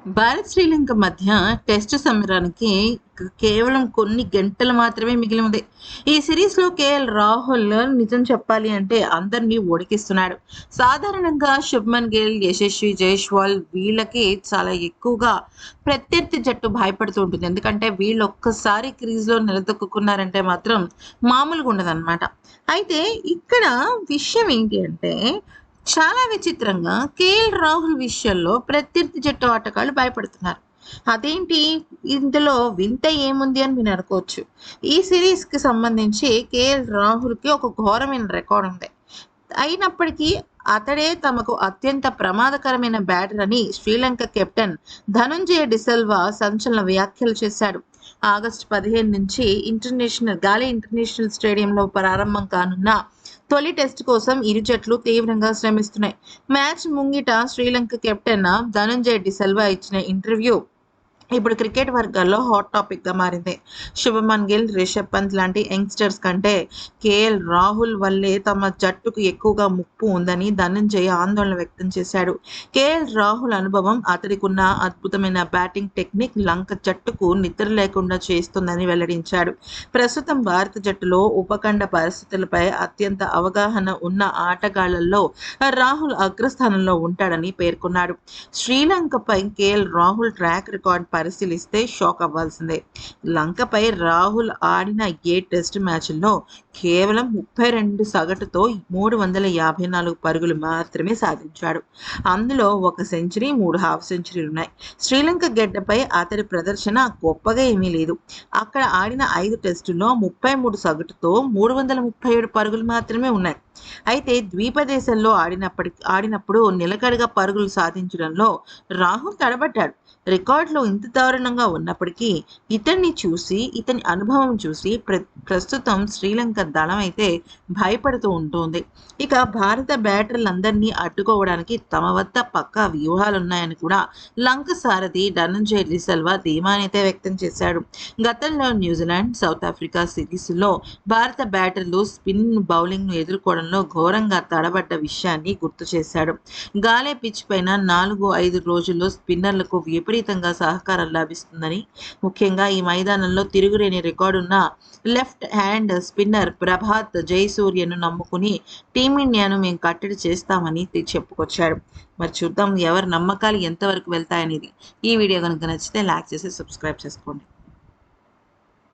భారత్, శ్రీలంక మధ్య టెస్టు సమరానికి కేవలం కొన్ని గంటలు మాత్రమే మిగిలి ఉంది. ఈ సిరీస్‌లో కేఎల్ రాహుల్ నిజం చెప్పాలి అంటే అందరిని ఉడికిస్తున్నాడు. సాధారణంగా శుభ్మన్ గిల్, యశస్వి జైస్వాల్ వీళ్ళకి చాలా ఎక్కువగా ప్రత్యర్థి జట్టు భయపడుతూ ఉంటుంది. ఎందుకంటే వీళ్ళు ఒక్కసారి క్రీజ్‌లో నిలదొక్కుకున్నారంటే మాత్రం మామూలుగా ఉండదనమాట. అయితే ఇక్కడ విషయం ఏంటి అంటే చాలా విచిత్రంగా కేఎల్ రాహుల్ విషయంలో ప్రత్యర్థి జట్టు ఆటగాళ్ళు భయపడుతున్నారు. అదేంటి? ఇందులో వింత ఏముంది అని మీరు అనుకోవచ్చు. ఈ సిరీస్‌కి సంబంధించి కేఎల్ రాహుల్‌కి ఒక ఘోరమైన రికార్డ్ ఉంది. అయినప్పటికీ అతడే తమకు అత్యంత ప్రమాదకరమైన బ్యాటర్ అని శ్రీలంక కెప్టెన్ ధనంజయ డిసిల్వా సంచలన వ్యాఖ్యలు చేశాడు. ఆగస్టు 15 నుంచి గాలే ఇంటర్నేషనల్ స్టేడియంలో ప్రారంభం కానున్న తొలి టెస్ట్ కోసం ఇరు జట్లు తీవ్రంగా శ్రమిస్తున్నాయి. మ్యాచ్ ముంగిట శ్రీలంక కెప్టెన్ ధనంజయ డిసిల్వా ఇచ్చిన ఇంటర్వ్యూ ఇప్పుడు క్రికెట్ వర్గాల్లో హాట్ టాపిక్‌గా మారింది. శుభమన్ గిల్, రిషబ్ పంత్ లాంటి యంగ్‌స్టర్స్ కంటే కేఎల్ రాహుల్ వల్లే తమ జట్టుకు ఎక్కువగా ముప్పు ఉందని ధనంజయ ఆందోళన వ్యక్తం చేశాడు. కేఎల్ రాహుల్ అనుభవం, అతడికున్న అద్భుతమైన బ్యాటింగ్ టెక్నిక్ లంక జట్టుకు నిద్ర లేకుండా చేస్తుందని వెల్లడించాడు. ప్రస్తుతం భారత జట్టులో ఉపఖండ పరిస్థితులపై అత్యంత అవగాహన ఉన్న ఆటగాళ్లలో రాహుల్ అగ్రస్థానంలో ఉంటాడని పేర్కొన్నాడు. శ్రీలంకపై కేఎల్ రాహుల్ ట్రాక్ రికార్డ్ పరిశీలిస్తే షాక్ అవ్వాల్సిందే. లంకపై రాహుల్ ఆడిన 7 టెస్ట్ మ్యాచ్ల్లో కేవలం 32 సగటుతో 354 పరుగులు మాత్రమే సాధించాడు. అందులో ఒక సెంచరీ, 3 హాఫ్ సెంచరీలున్నాయి. శ్రీలంక గడ్డపై అతడి ప్రదర్శన గొప్పగా ఏమీ లేదు. అక్కడ ఆడిన 5 టెస్టుల్లో 33 సగటుతో 337 పరుగులు మాత్రమే ఉన్నాయి. అయితే ద్వీపదేశంలో ఆడినప్పుడు నిలకడగా పరుగులు సాధించడంలో రాహుల్ తడబడ్డాడు. రికార్డులో ఇంత దారుణంగా ఉన్నప్పటికీ ఇతని అనుభవం చూసి ప్రస్తుతం శ్రీలంక దళం అయితే భయపడుతూ ఉంటుంది. ఇక భారత బ్యాటర్లందరినీ అడ్డుకోవడానికి తమ వద్ద పక్కా వ్యూహాలున్నాయని కూడా లంక సారథి ధనంజయ డిసిల్వా ధీమానైతే వ్యక్తం చేశాడు. గతంలో న్యూజిలాండ్, సౌత్ ఆఫ్రికా సిరీస్లో భారత బ్యాటర్లు స్పిన్ బౌలింగ్ను ఎదుర్కోవడంలో ఘోరంగా తడబడ్డ విషయాన్ని గుర్తు చేశాడు. గాలే పిచ్ పైన 4-5 రోజుల్లో స్పిన్నర్లకు విపరీతంగా సహకారం లభిస్తుందని, ముఖ్యంగా ఈ మైదానంలో తిరుగులేని రికార్డున్న లెఫ్ట్ హ్యాండ్ స్పిన్నర్ ప్రభాత్ జయసూర్యను నమ్ముకుని టీమిండియాను మేము కట్టడి చేస్తామని చెప్పుకొచ్చాడు. మరి చూద్దాం ఎవరి నమ్మకాలు ఎంతవరకు వెళ్తాయనేది. ఈ వీడియో కనుక నచ్చితే లైక్ చేసి సబ్స్క్రైబ్ చేసుకోండి.